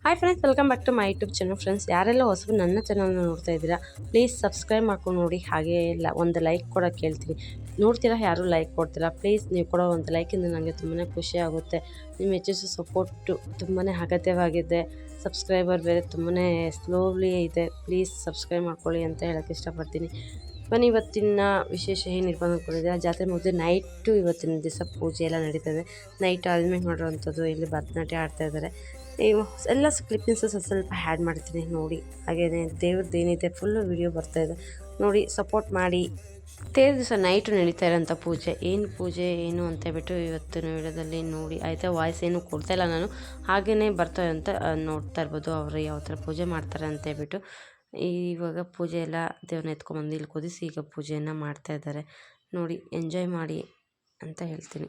Hi friends, welcome back to my YouTube channel. Friends, ಯಾರೆಲ್ಲ ಹೊಸಬರು ನನ್ನ ಚಾನಲ್ನ ನೋಡ್ತಾ ಇದ್ದೀರಾ, ಪ್ಲೀಸ್ ಸಬ್ಸ್ಕ್ರೈಬ್ ಮಾಡ್ಕೊಂಡು ನೋಡಿ. ಹಾಗೆ ಒಂದು ಲೈಕ್ ಕೊಡೋಕ್ಕೆ ಹೇಳ್ತೀನಿ. ನೋಡ್ತೀರಾ, ಯಾರೂ ಲೈಕ್ ಕೊಡ್ತೀರಾ? ಪ್ಲೀಸ್ ನೀವು ಕೊಡೋ ಒಂದು ಲೈಕಿಂದ ನನಗೆ ತುಂಬಾ ಖುಷಿ ಆಗುತ್ತೆ. ನಿಮ್ಮ ಹೆಚ್ಚು ಸಪೋರ್ಟು ತುಂಬಾ ಅಗತ್ಯವಾಗಿದೆ. ಸಬ್ಸ್ಕ್ರೈಬರ್ ಬೇರೆ ತುಂಬಾ ಸ್ಲೋಲಿ ಇದೆ. ಪ್ಲೀಸ್ ಸಬ್ಸ್ಕ್ರೈಬ್ ಮಾಡ್ಕೊಳ್ಳಿ ಅಂತ ಹೇಳೋಕ್ಕೆ ಇಷ್ಟಪಡ್ತೀನಿ. ಬನ್ನಿ, ಇವತ್ತಿನ ವಿಶೇಷ ಏನಿರ್ಬೋದು ಅಂದ್ಕೊಂಡಿದ್ದೀರಾ, ಜಾತ್ರೆ ಮುಗಿದು ನೈಟು ಇವತ್ತಿನ ದಿವಸ ಪೂಜೆ ಎಲ್ಲ ನಡೀತದೆ. ನೈಟ್ ಆದ್ಮೇಲೆ ಮಾಡಿರೋವಂಥದ್ದು ಇಲ್ಲಿ ಭರತನಾಟ್ಯ ಆಡ್ತಾಯಿದ್ದಾರೆ. ಎಲ್ಲ ಕ್ಲಿಪ್ಪಿಂಗ್ಸು ಸ್ವಲ್ಪ ಆ್ಯಡ್ ಮಾಡ್ತೀನಿ ನೋಡಿ. ಹಾಗೆಯೇ ದೇವ್ರದ್ದು ಏನಿದೆ ಫುಲ್ಲು ವೀಡಿಯೋ ಬರ್ತಾಯಿದೆ ನೋಡಿ, ಸಪೋರ್ಟ್ ಮಾಡಿ. ತೇರು ದಿವಸ ನೈಟು ನಡೀತಾ ಇರೋಂಥ ಪೂಜೆ ಏನು ಅಂತ ಹೇಳ್ಬಿಟ್ಟು ಇವತ್ತಿನ ವಿಡಿಯೋದಲ್ಲಿ ನೋಡಿ ಆಯಿತಾ. ವಾಯ್ಸ್ ಏನು ಕೊಡ್ತಾಯಿಲ್ಲ ನಾನು, ಹಾಗೆಯೇ ಬರ್ತಾರೆ ಅಂತ ನೋಡ್ತಾ ಇರ್ಬೋದು ಅವರು ಯಾವ ಥರ ಪೂಜೆ ಮಾಡ್ತಾರೆ ಅಂತ ಹೇಳ್ಬಿಟ್ಟು. ಇವಾಗ ಪೂಜೆ ಎಲ್ಲ ದೇವ್ರನ್ನ ಎತ್ಕೊಂಬಂದು ಇಲ್ಲಿ ಕುದಿಸಿ ಈಗ ಪೂಜೆಯನ್ನು ಮಾಡ್ತಾಯಿದ್ದಾರೆ ನೋಡಿ. ಎಂಜಾಯ್ ಮಾಡಿ ಅಂತ ಹೇಳ್ತೀನಿ.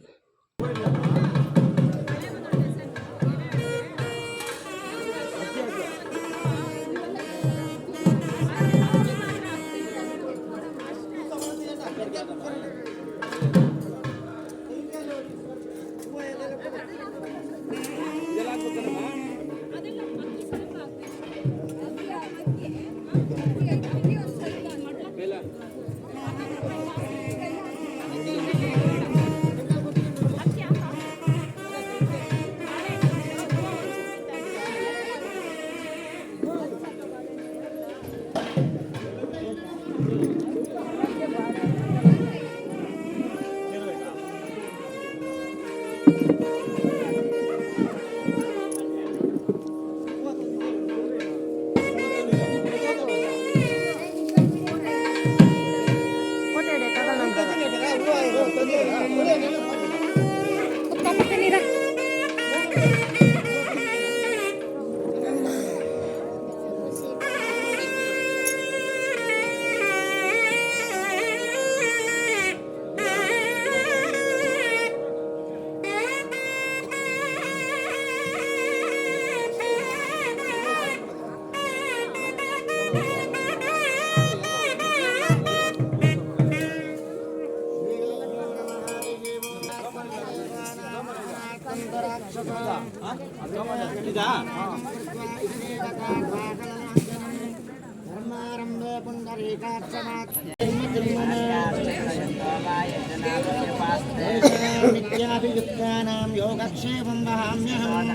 नित्याभियुक्तानां योगक्षेमं वहाम्यहं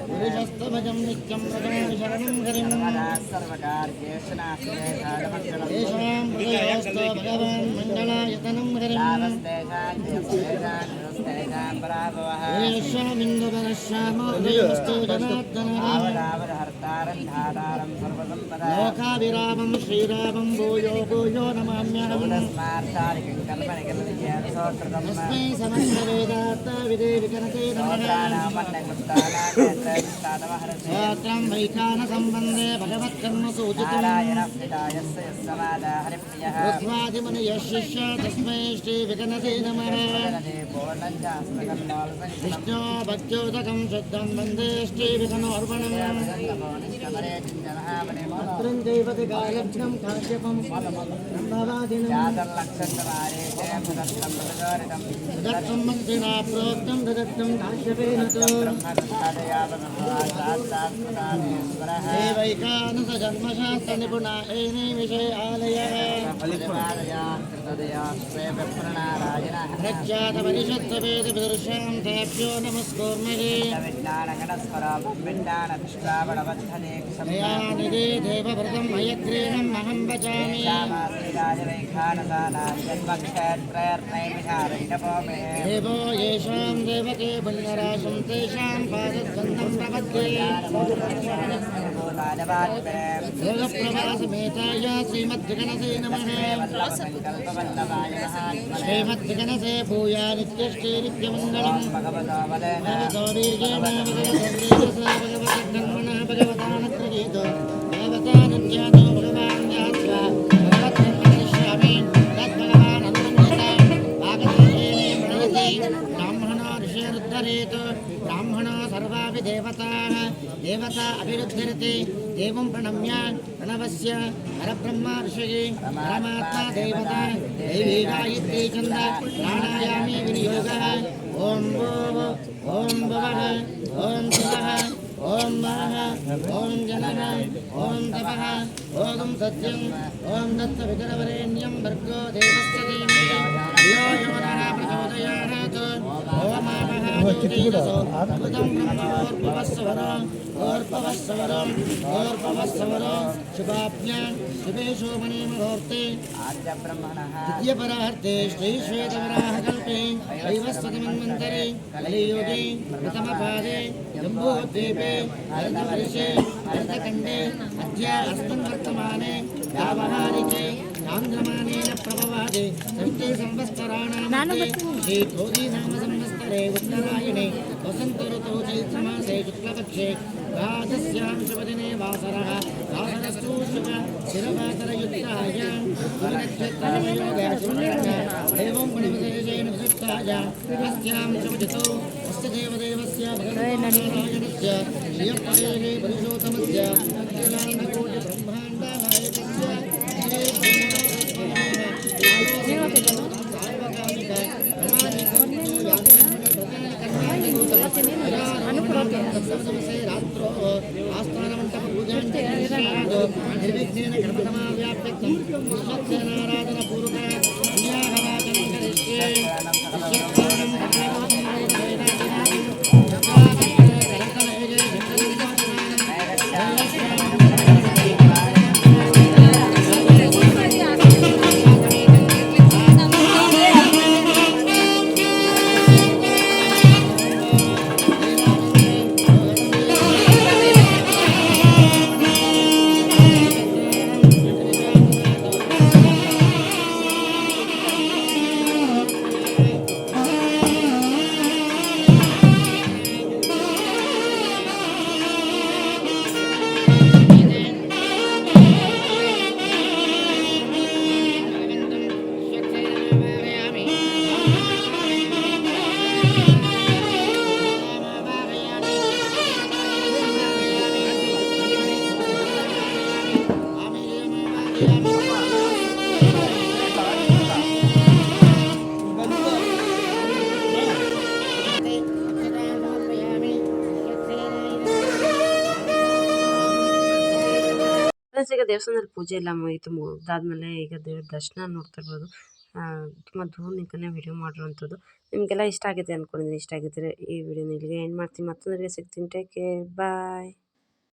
पुरुषस्तमजं नित्यं भजामि शरणं हरिं तेषां हृदयोस्तो भगवान् मण्डलायतनं हरिं येषामिन्दुपरश्यामो देवस्तो जनार्दनः लोकाभिरामं श्रीरामं भूयो भूयो नमाम्यहम् तस्मै समस्तवेदार्थ विदेविकनते नमः शास्त्रं वैखानसम्बन्धे भगवत्कर्मसूचितम् शिष्य तस्मै श्रीविकनते नमः विष्णो भक्त्योदकं शुद्धं वन्दे श्रीविकनोर्पणम् अत्रं दैवते गायज्ञं काश्यपं दत्तं मन्त्रिणा प्रोक्तं दत्तं काश्यपेन देवैकानसजन्मशास्त्रनिपुणा एने विषये आलयः प्रख्यातपरिषत्तवेदविदर्शां तेभ्यो नमस्कुर्महे दयानिधे देवव्रतं मयग्रीणं अहं भजामि देवो येषां देवके पुण्यराशं तेषां पादद्वन्द्वं प्रपद्ये योगप्रवासमेताय श्रीमद्विगणसे नमः श्रीमद्विगणसे भूया नित्यष्टे नित्यमङ्गलं भगवतो वीर्येण भगवतः भगवतानत्रयेतो देवतानुज्ञातो भगवान् यात्रा भगवत्कर्मनिष्यामि तद्भगवान् ब्राह्मणो ऋषिरुद्धरेत ब्राह्मणो सर्वापि देवताः देवता अभिरुद्धरते देवं प्रणम्य प्रणवस्य परब्रह्म ऋषये परमात्मा देवता दैवी गायत्री छन्द प्राणायामे विनियोगः ॐ भुवः ॐ शिवः ಓಂ ಜನಃ ಓಂ ತಪಃ ಓಂ ಸತ್ಯಂ ಓಂ ದತ್ತವಿತರವರೆಣ್ಯಂ ಭರ್ಗೋ ದೇವಸ್ಯ ಧೀಮಹಿ ಧಿಯೋ ಯೋ ನಃ ಪ್ರಚೋದಯಾತ್ ಓಂ ಆಪಃ ಜ್ಯೋತಿಷಸೋ ಅಮೃತಂ ಬ್ರಹ್ಮೋರ್ಪವಸ್ಸವರಂ ಶುಭಾಭ್ಯಾಂ ಶುಭೇ ಶೋಭನೇ ಮುಹೂರ್ತೆ द्वितीयपरार्थे श्रीश्वेतवराहकल्पे शैवस्वतमन्वन्तरे कलियुगे प्रथमपादे जम्बूद्वीपे भरतवर्षे भरतखण्डे अद्य अस्मिन् वर्तमाने व्यावहारिके चान्द्रमानेन प्रभवादे षष्ठे संवत्सराणां श्रीक्रोधीनाम संवत्सरे उत्तरायणे वसन्तऋतौ चैत्रमासे शुक्लपक्षे द्वादश्यां शुभदिने वासरः वासरस्तु शुभ शिरवासरयुक्तायां एवं गुणविशेषेण विशिष्टायां अस्यां शुभजितौ अस्य देवदेवस्य भगवन्नारायणस्य श्रियपदेः पुरुषोत्तमस्य अखिलाण्डकोटिब्रह्माण्डनायकस्य रात्रो आस्थानमण्डपपूजां निर्विघ्नेन गणपतमाव्याप्यर्थं विश्वक्सेनाराधनपूर्वक कन्याघराचनं करिष्ये ಫ್ರೆಂಡ್ಸ್, ಈಗ ದೇವಸ್ಥಾನದಲ್ಲಿ ಪೂಜೆ ಎಲ್ಲ ಮುಗೀತು. ಮುಗಿದಾದ್ಮೇಲೆ ಈಗ ದೇವ್ರ ದರ್ಶನ ನೋಡ್ತಿರ್ಬೋದು. ತುಂಬ ದೂರ ನಿಂತೇ ವಿಡಿಯೋ ಮಾಡಿರೋವಂಥದ್ದು. ನಿಮಗೆಲ್ಲ ಇಷ್ಟ ಆಗಿದೆ ಅಂದ್ಕೊಂಡಿದ್ದೀನಿ. ಇಷ್ಟ ಆಗಿದ್ದರೆ ಈ ವಿಡಿಯೋನ ಇಲ್ಲಿಗೆ ಎಂಡ್ ಮಾಡ್ತೀನಿ. ಮತ್ತೊಂದು ವಿಡಿಯೋ ಸಿಗ್ತೀನಿ. ಟೇಕ್ ಕೇರ್, ಬಾಯ್.